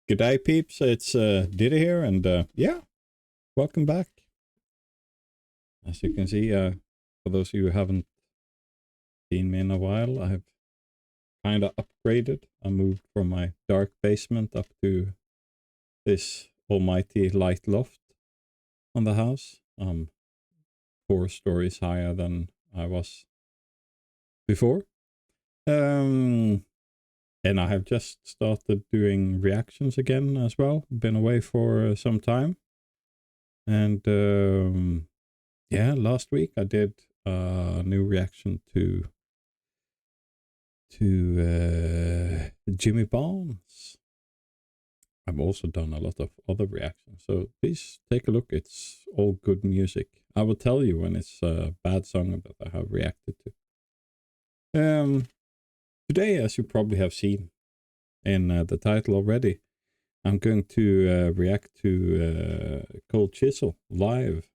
G'day peeps, it's Diddy here, and yeah, welcome back. As you can see, for those of you who haven't seen me in a while, I've kind of upgraded. I moved from my dark basement up to this almighty light loft on the house. 4 stories higher than I was before. And I have just started doing reactions again as well. Been away for some time. And yeah, last week I did a new reaction to Jimmy Barnes. I've also done a lot of other reactions, so please take a look. It's all good music. I will tell you when it's a bad song that I have reacted to. Today, as you probably have seen in the title already, I'm going to react to Cold Chisel live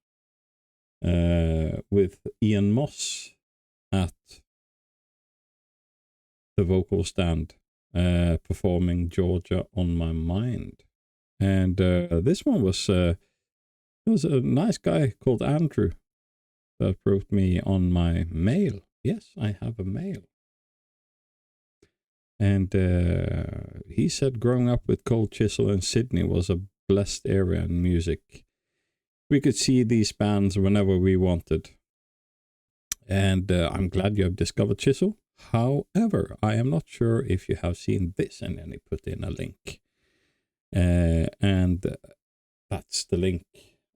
with Ian Moss at the vocal stand, performing Georgia on My Mind. And this one was a nice guy called Andrew that wrote me on my mail. Yes, I have a mail. And he said growing up with Cold Chisel in Sydney was a blessed area in music. We could see these bands whenever we wanted. And I'm glad you have discovered Chisel. However, I am not sure if you have seen this, and then he put in a link. And that's the link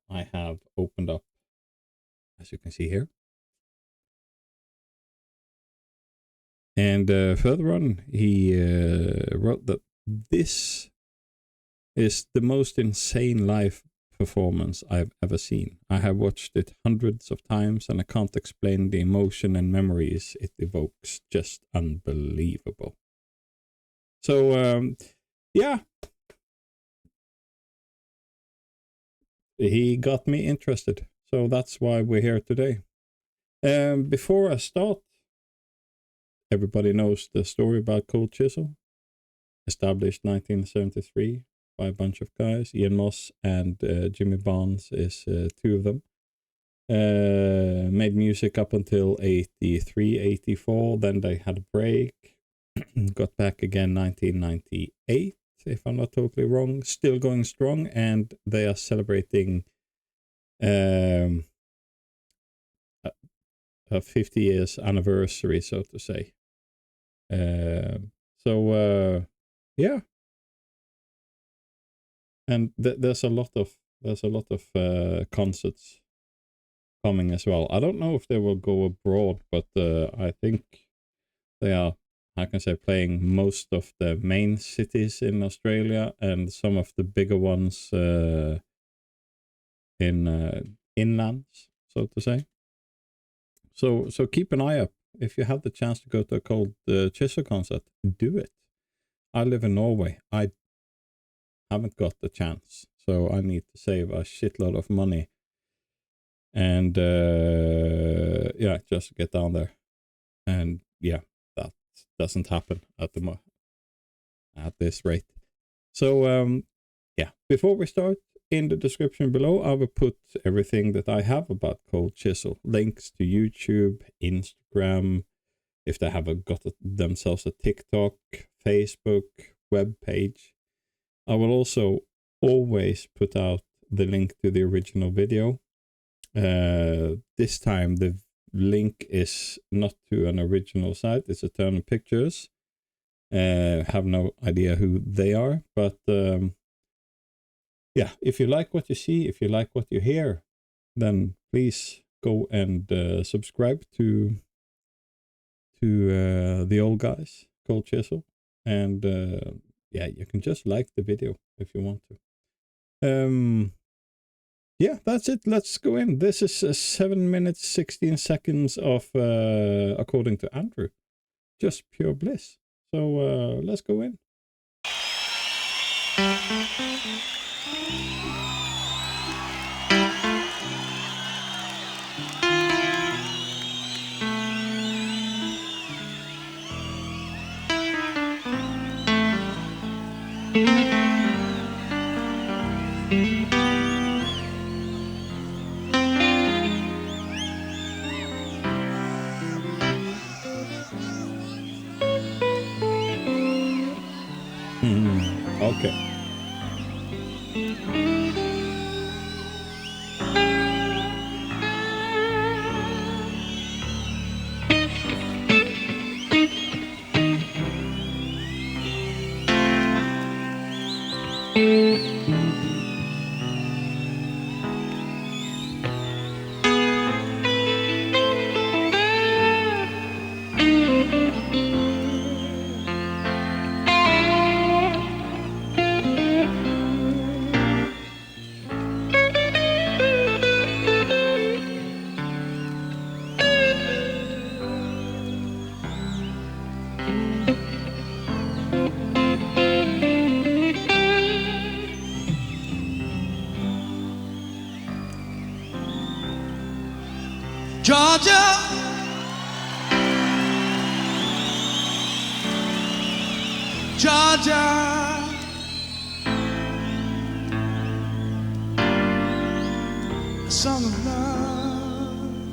I have opened up, as you can see here. And further on, he wrote that this is the most insane live performance I've ever seen. I have watched it hundreds of times, and I can't explain the emotion and memories it evokes. Just unbelievable. So, yeah. He got me interested. So that's why we're here today. Before I start, everybody knows the story about Cold Chisel. Established 1973 by a bunch of guys. Ian Moss and Jimmy Barnes is 2 of them. Made music up until 83, 84. Then they had a break. Got back again 1998, if I'm not totally wrong. Still going strong, and they are celebrating a 50 years anniversary, so to say. Yeah, and there's a lot of concerts coming as well. I don't know if they will go abroad, but I think they are, I can say, playing most of the main cities in Australia and some of the bigger ones in inlands, so to say. So keep an eye up. If you have the chance to go to a Cold Chisel concert, do it. I live in Norway. I haven't got the chance, so I need to save a shitload of money. And yeah, just get down there. And yeah, that doesn't happen at this rate. So yeah, before we start, in the description below, I will put everything that I have about Cold Chisel. Links to YouTube, Instagram, if they have got themselves a TikTok, Facebook, web page. I will also always put out the link to the original video. This time the link is not to an original site, it's Eternal Pictures. Have no idea who they are, but yeah, if you like what you see, if you like what you hear, then please go and subscribe to the old guys, Cold Chisel, and yeah, you can just like the video if you want to. Yeah, that's it. Let's go in. This is 7 minutes 16 seconds of according to Andrew, just pure bliss. So let's go in. Okay. Georgia, Georgia, a song of love.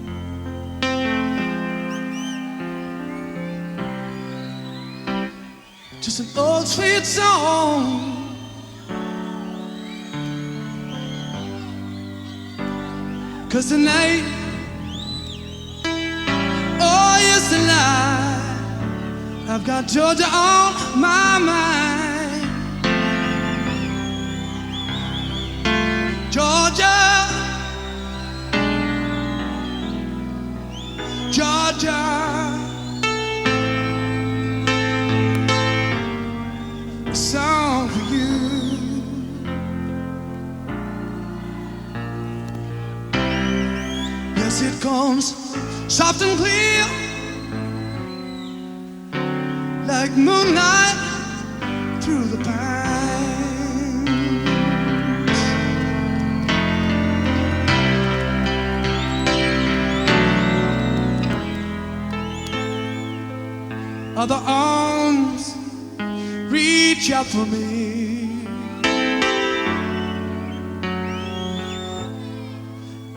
Just an old sweet song. Cause tonight, oh yes tonight, I've got Georgia on my mind. Georgia, Georgia, a song for you. Yes, it comes soft and clear, like moonlight through the pines. Other arms reach out for me,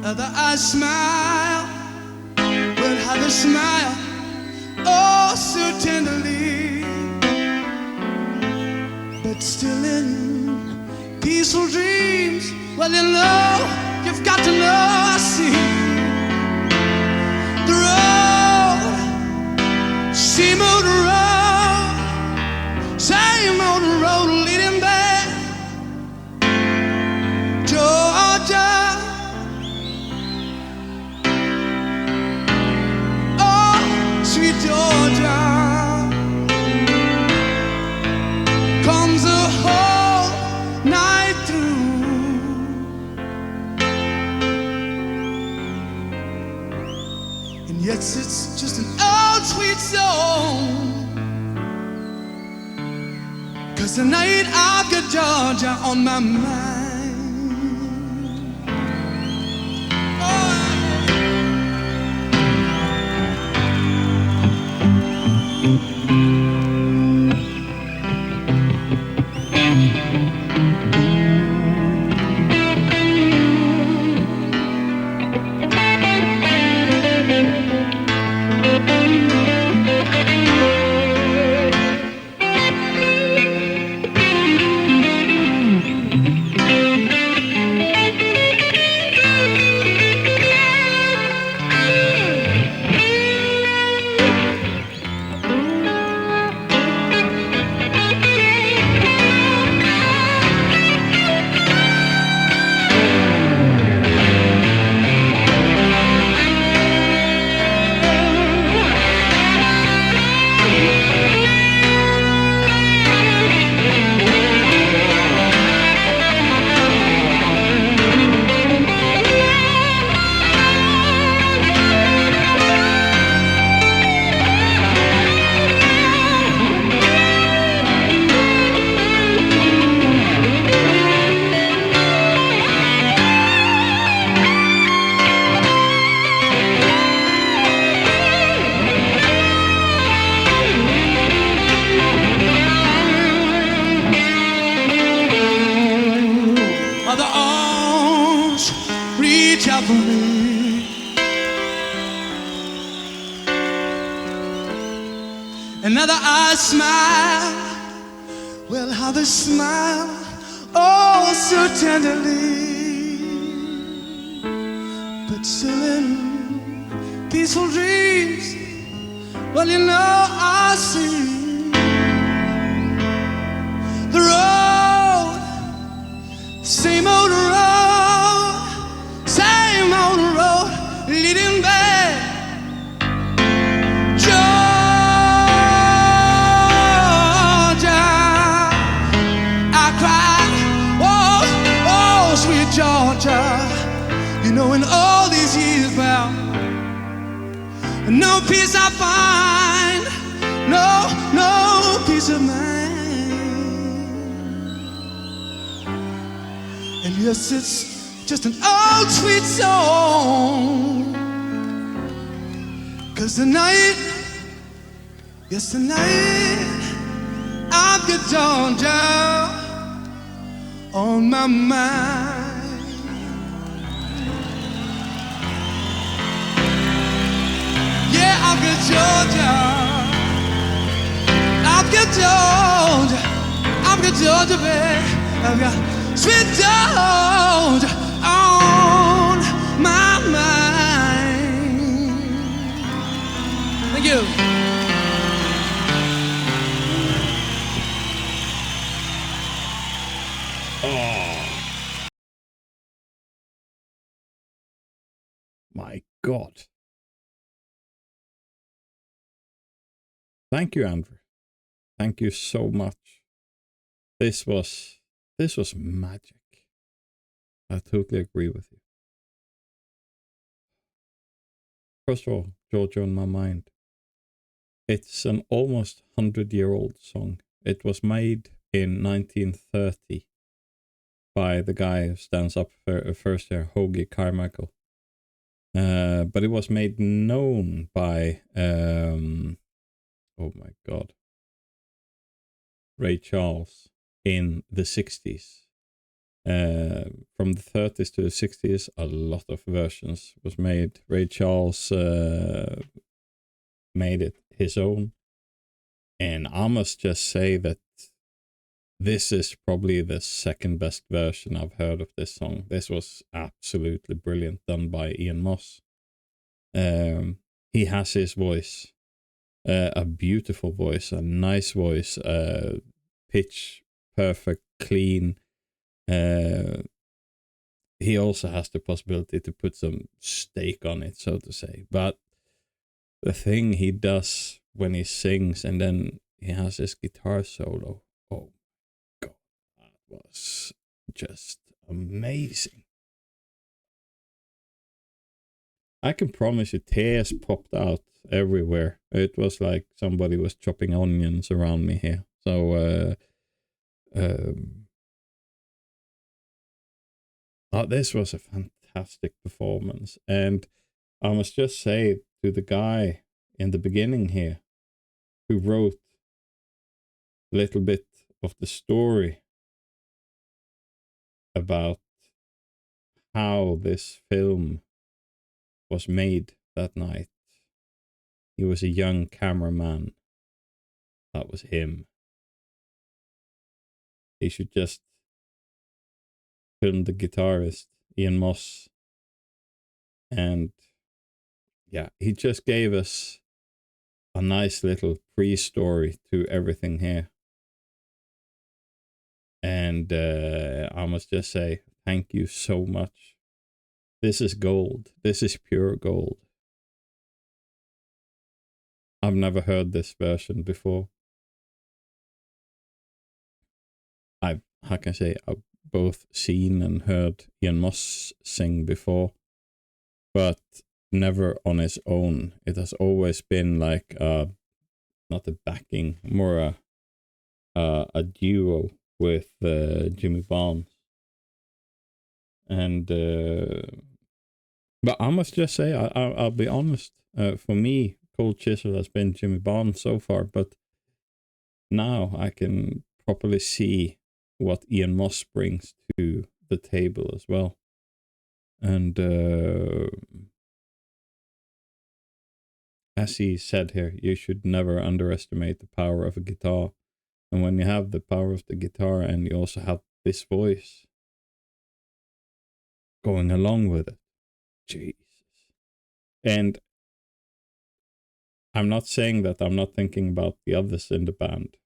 other eyes smile, but how they smile, oh so tenderly, but still in peaceful dreams. Well, you know, you've got to know, I see the road, same old road leading back, Georgia. Oh, sweet Georgia, comes the whole night through. And yes, it's just an old sweet song. 'Cause tonight I've got Georgia on my mind. another I smile. Well, how they smile, oh, so tenderly. But still in peaceful dreams, well, you know I see the road, same old road, same old road, leading back. Georgia, I cried, oh, oh, sweet Georgia. You know, in all these years, well, no peace I find, no peace of mind. And yes, it's just an old sweet song. 'Cause tonight, yes, tonight, I've got Georgia on my mind. Yeah, I've got Georgia, I've got Georgia, I've got Georgia, babe. I've got sweet Georgia on my mind. Thank you. Oh my God. Thank you, Andrew. Thank you so much. This was magic. I totally agree with you. First of all, Georgia on my mind. It's an almost 100-year-old song. It was made in 1930 by the guy who stands up for first here, Hoagie Carmichael. But it was made known by oh my God, Ray Charles in the 60s. From the 30s to the 60s, a lot of versions was made. Ray Charles made it his own. And I must just say that this is probably the second best version I've heard of this song. This was absolutely brilliant, done by Ian Moss. He has his voice, a beautiful voice, a nice voice, pitch perfect, clean. He also has the possibility to put some steak on it, so to say. But the thing he does when he sings and then he has his guitar solo, oh God, that was just amazing. I can promise you tears popped out everywhere. It was like somebody was chopping onions around me here. So this was a fantastic performance. And I must just say to the guy in the beginning here who wrote a little bit of the story about how this film was made that night. He was a young cameraman. That was him. He should just film the guitarist, Ian Moss. And yeah, he just gave us a nice little pre-story to everything here. And I must just say, thank you so much. This is gold. This is pure gold. I've never heard this version before. I've both seen and heard Ian Moss sing before, but never on his own. It has always been like not a backing, more a duo with Jimmy Barnes. And but I must just say, I'll be honest. For me, Cold Chisel has been Jimmy Barnes so far, but now I can properly see what Ian Moss brings to the table as well. And as he said here, you should never underestimate the power of a guitar. And when you have the power of the guitar and you also have this voice going along with it, Jesus. And I'm not saying that I'm not thinking about the others in the band,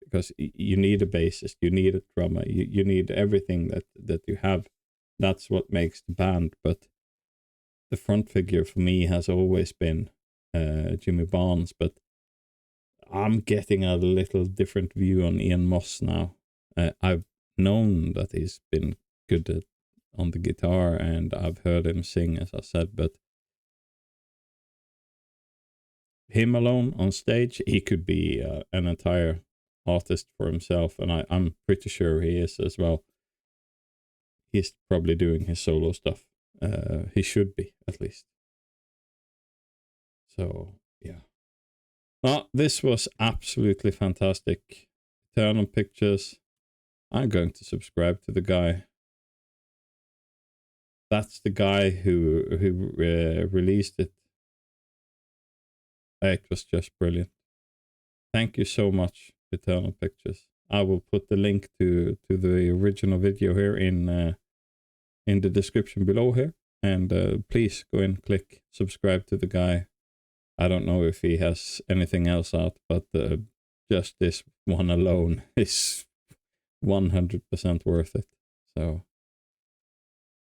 because you need a bassist, you need a drummer, you need everything that you have. That's what makes the band. But the front figure for me has always been Jimmy Barnes, but I'm getting a little different view on Ian Moss now. I've known that he's been good on the guitar, and I've heard him sing, as I said, but him alone on stage, he could be an entire artist for himself, and I'm pretty sure he is as well. He's probably doing his solo stuff. He should be, at least. So, yeah. Well, this was absolutely fantastic. Eternal Pictures. I'm going to subscribe to the guy. That's the guy who released it. It was just brilliant. Thank you so much, Eternal Pictures. I will put the link to the original video here in the description below here. And please go and click subscribe to the guy. I don't know if he has anything else out, but just this one alone is 100% worth it. So,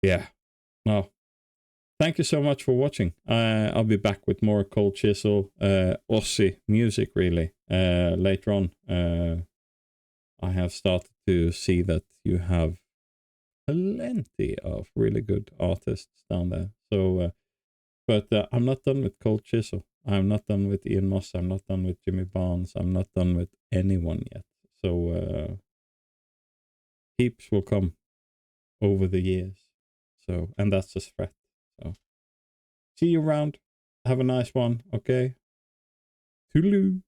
yeah. Well, thank you so much for watching. I'll be back with more Cold Chisel, Aussie music, really, later on. I have started to see that you have plenty of really good artists down there. So, but I'm not done with Cold Chisel. I'm not done with Ian Moss. I'm not done with Jimmy Barnes. I'm not done with anyone yet. So, heaps will come over the years. So, and that's a threat. So, see you around. Have a nice one. Okay. Toodaloo.